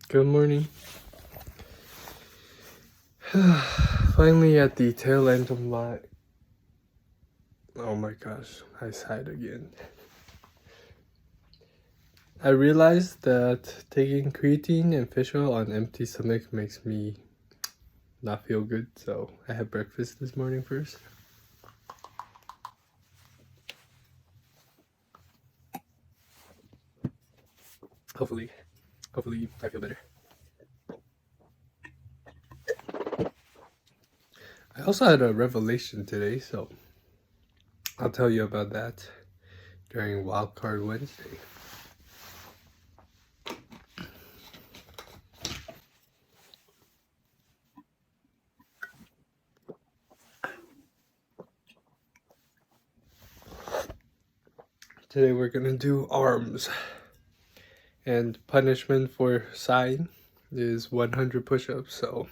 Good morning. Finally at the tail end of my... Oh my gosh, I sighed again. I realized that taking creatine and fish oil on empty stomach makes me not feel good, so I had breakfast this morning first. Hopefully I feel better. I also had a revelation today, so I'll tell you about that during Wildcard Wednesday. Today we're gonna do arms, and punishment for sign is 100 push-ups, so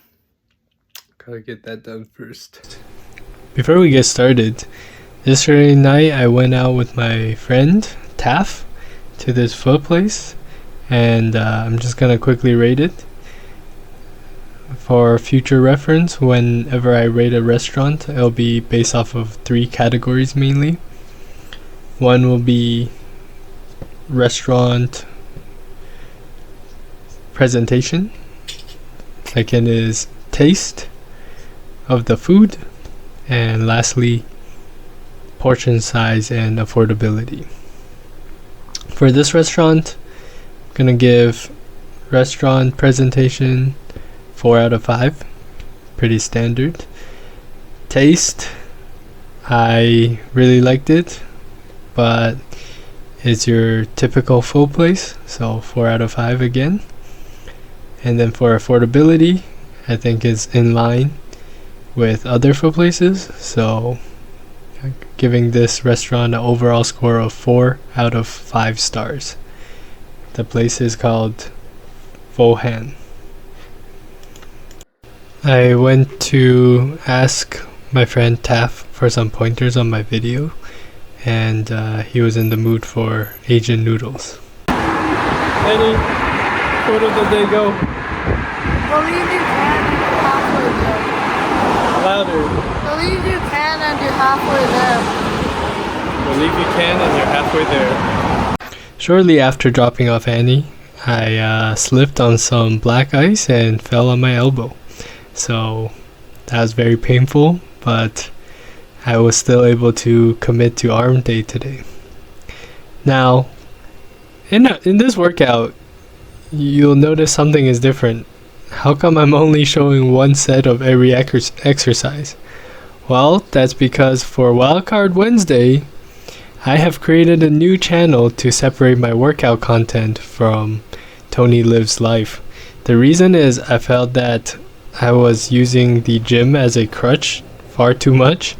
gotta get that done first. Before we get started, yesterday night I went out with my friend Taff to this food place, and I'm just gonna quickly rate it for future reference. Whenever I rate a restaurant, it'll be based off of 3 categories mainly. One will be restaurant presentation, second is taste of the food, and lastly portion size and affordability. For this restaurant, I'm gonna give restaurant presentation 4 out of 5, pretty standard. Taste, I really liked it, but it's your typical pho place, so 4 out of 5 again. And then for affordability, I think it's in line with other pho places, so giving this restaurant an overall score of 4 out of 5 stars. The place is called Pho Han. I went to ask my friend Taff for some pointers on my video, and he was in the mood for Asian noodles. Any food of the day go? Believe you can and you're halfway there. Louder. Believe you can and you're halfway there. Believe you can and you're halfway there. Shortly after dropping off Annie, I slipped on some black ice and fell on my elbow. So that was very painful, but I was still able to commit to arm day today. Now, in this workout, you'll notice something is different. How come I'm only showing one set of every exercise? Well, that's because for Wildcard Wednesday, I have created a new channel to separate my workout content from Tony Lives Life. The reason is I felt that I was using the gym as a crutch far too much,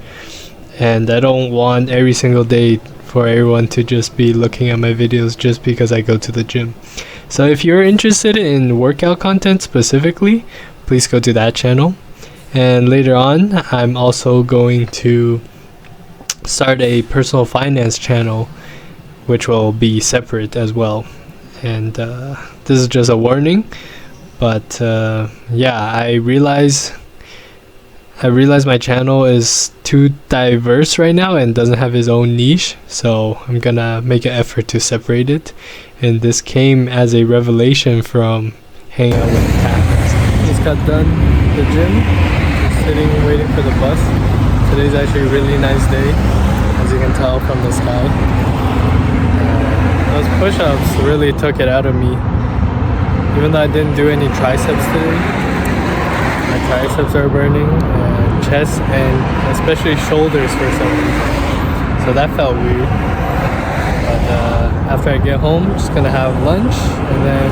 and I don't want every single day for everyone to just be looking at my videos just because I go to the gym. So if you're interested in workout content specifically, please go to that channel. And later on, I'm also going to start a personal finance channel, which will be separate as well. And this is just a warning, but yeah, I realize my channel is too diverse right now and doesn't have its own niche, so I'm gonna make an effort to separate it. And this came as a revelation from hanging out with Taff. Just got done the gym, just sitting waiting for the bus. Today's actually a really nice day, as you can tell from the sky. Those push-ups really took it out of me. Even though I didn't do any triceps today, my triceps are burning, chest, and especially shoulders for some reason. So that felt weird. But after I get home, just gonna have lunch and then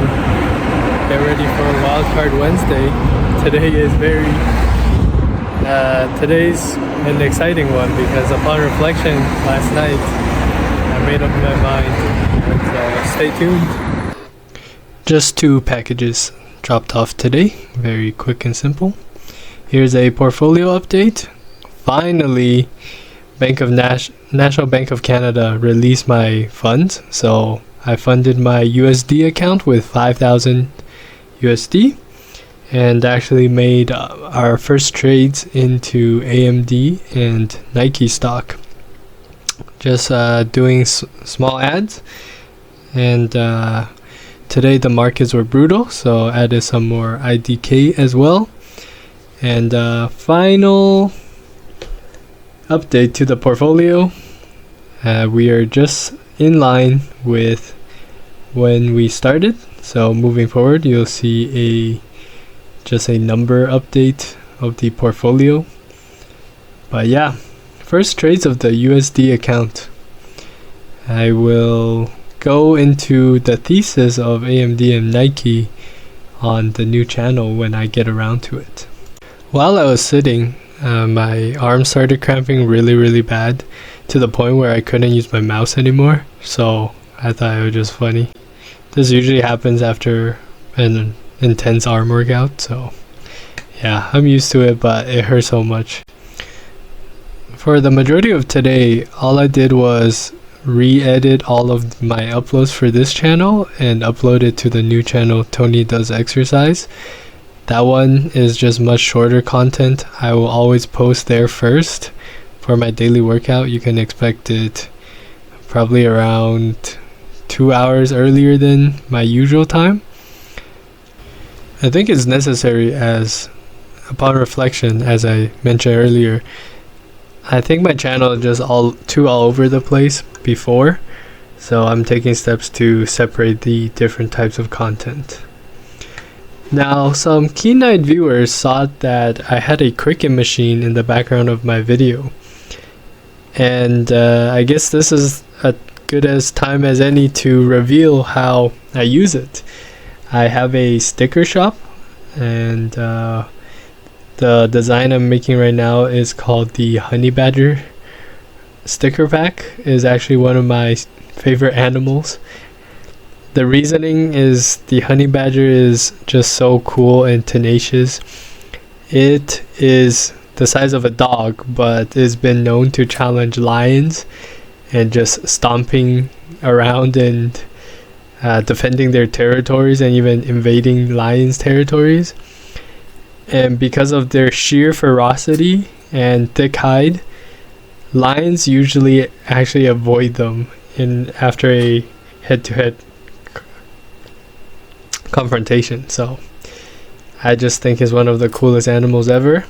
get ready for Wildcard Wednesday. Today is today's an exciting one because upon reflection last night, I made up my mind. So stay tuned. Just 2 packages dropped off today, very quick and simple. Here's a portfolio update. Finally, National Bank of Canada released my funds, so I funded my USD account with 5,000 USD, and actually made our first trades into AMD and Nike stock. Just doing small ads, and today the markets were brutal, so added some more IDK as well. And final update to the portfolio, we are just in line with when we started, so moving forward you'll see just a number update of the portfolio. But yeah, first trades of the USD account. I will go into the thesis of AMD and Nike on the new channel when I get around to it. While I was sitting, my arm started cramping really bad, to the point where I couldn't use my mouse anymore, so I thought it was just funny. This usually happens after an intense arm workout, so yeah, I'm used to it, but it hurts so much. For the majority of today, all I did was re-edit all of my uploads for this channel and upload it to the new channel Tony Does Exercise. That one is just much shorter content. I will always post there first. For my daily workout, you can expect it probably around 2 hours earlier than my usual time. I think it's necessary, as upon reflection, as I mentioned earlier, I think my channel is just all over the place before, so I'm taking steps to separate the different types of content. Now, some keen-eyed viewers thought that I had a Cricut machine in the background of my video, and I guess this is as good as time as any to reveal how I use it. I have a sticker shop, and the design I'm making right now is called the Honey Badger sticker pack. Is actually one of my favorite animals. The reasoning is the honey badger is just so cool and tenacious. It is the size of a dog, but it's been known to challenge lions and just stomping around and defending their territories and even invading lions' territories. And because of their sheer ferocity and thick hide, lions usually actually avoid them after a head-to-head confrontation. So I just think it's one of the coolest animals ever,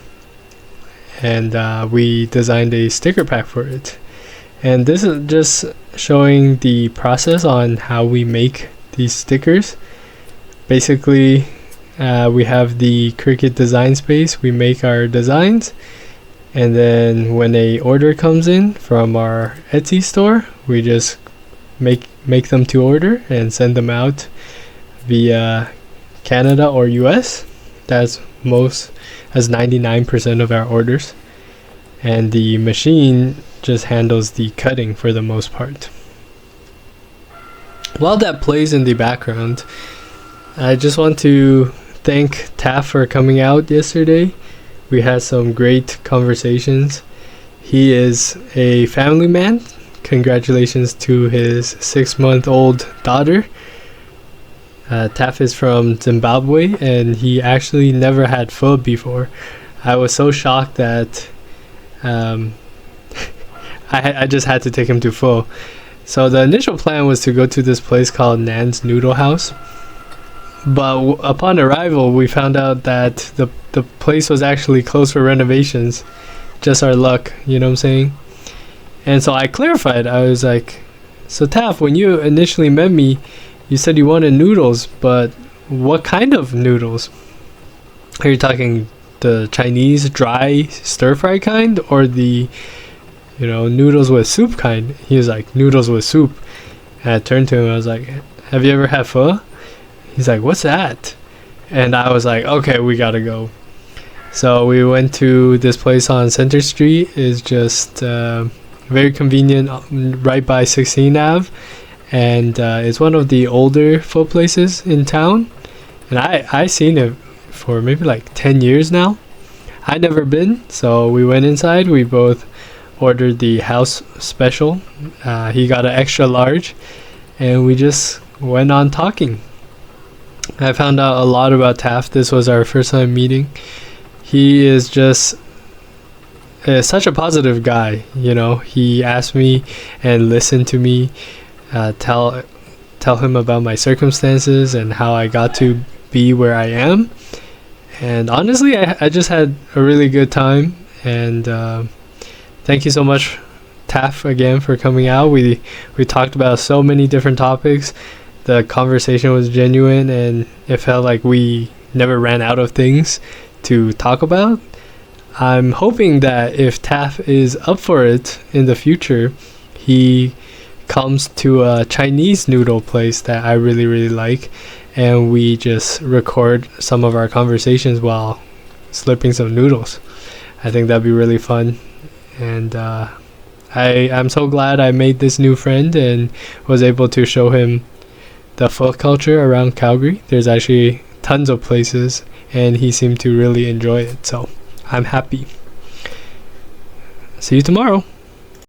and we designed a sticker pack for it. And this is just showing the process on how we make these stickers. Basically, we have the Cricut design space. We make our designs, and then when a order comes in from our Etsy store, we just make them to order and send them out via Canada or US. That's 99% of our orders, and the machine just handles the cutting for the most part. While that plays in the background, I just want to thank Taff for coming out yesterday. We had some great conversations. He is a family man. Congratulations to his 6-month-old daughter. Taff is from Zimbabwe, and he actually never had pho before. I was so shocked that I just had to take him to pho. So the initial plan was to go to this place called Nan's Noodle House, but upon arrival we found out that the place was actually closed for renovations. Just our luck, you know what I'm saying? And so I clarified. I was like, so Taff, when you initially met me, you said you wanted noodles, but what kind of noodles? Are you talking the Chinese dry stir-fry kind, or the noodles with soup kind? He was like, noodles with soup. And I turned to him, I was like, have you ever had pho? He's like, what's that? And I was like, okay, we gotta go. So we went to this place on Center Street. It's just very convenient, right by 16 Ave. And it's one of the older pho places in town. And I seen it for maybe like 10 years now. I'd never been, so we went inside. We both ordered the house special. He got an extra large, and we just went on talking. I found out a lot about Taft. This was our first time meeting. He is just such a positive guy, you know. He asked me and listened to me tell him about my circumstances and how I got to be where I am. And honestly, I just had a really good time. And thank you so much, Taff, again, for coming out. We talked about so many different topics. The conversation was genuine, and it felt like we never ran out of things to talk about. I'm hoping that if Taff is up for it in the future, he comes to a Chinese noodle place that I really, really like, and we just record some of our conversations while slipping some noodles. I think that'd be really fun. And I'm so glad I made this new friend and was able to show him the pho culture around Calgary. There's actually tons of places, and he seemed to really enjoy it. So I'm happy. See you tomorrow.